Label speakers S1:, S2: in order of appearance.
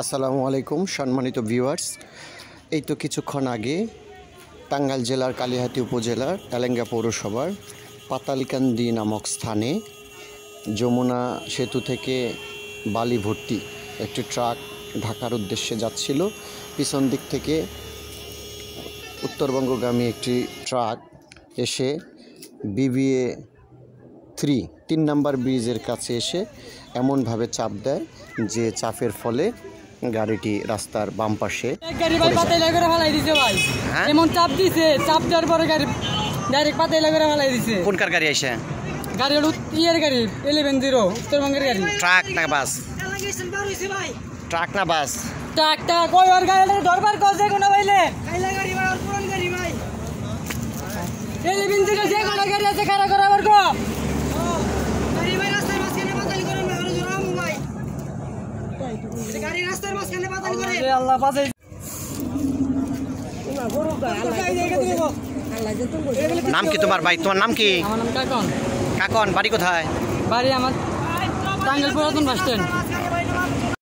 S1: আসসালামু আলাইকুম সম্মানিত ভিউয়ার্স। এই তো কিছুক্ষণ আগে টাঙ্গাইল জেলার কালিহাতী উপজেলার এলেঙ্গা পৌরসভার পাতালকান্দি নামক স্থানে যমুনা সেতু থেকে বালি ভর্তি একটি ট্রাক ঢাকার উদ্দেশ্যে যাচ্ছিল। পিছন দিক থেকে উত্তরবঙ্গগামী একটি ট্রাক এসে বিবিএ 3 নম্বর ব্রিজের কাছে এসে এমনভাবে চাপ দেয় যে চাপের ফলে গাড়িটি রাস্তার বাম পাশে
S2: এমন চাপ দিছে, চাপ দেওয়ার পরে গাড়ি ডাইরেক্ট পাতাইলা করে ফেলাই দিছে।
S1: কোন কার গাড়ি আইছে?
S2: গাড়ি হলো ইয়ের গাড়ি 11-0 উত্তরবঙ্গের গাড়ি।
S1: ট্রাক না বাস? ট্রাক না বাস?
S2: ট্রাকটা কয়বার গাড়িটা দরবার করছে কোন বাইলে কাইলা গাড়ি ভাই, পুরান গাড়ি ভাই। 11-0 যে কোন গাড়ি আছে খাড়া করা আবার কো গাড়ি ভাই রাস্তার মাঝখানে পাতালি করে না হলো জোরামু ভাই। এই গাড়ি রাস্তার মাঝখানে পাতালি করে আল্লাহ বাঁচাই।
S1: নাম কি তোমার ভাই? তোমার নাম কি?
S2: আমার নাম কাকন।
S1: কাকন, বাড়ি কোথায়?
S2: বাড়ি আমার টাঙ্গাইল পুরাতন বাস স্ট্যান্ড।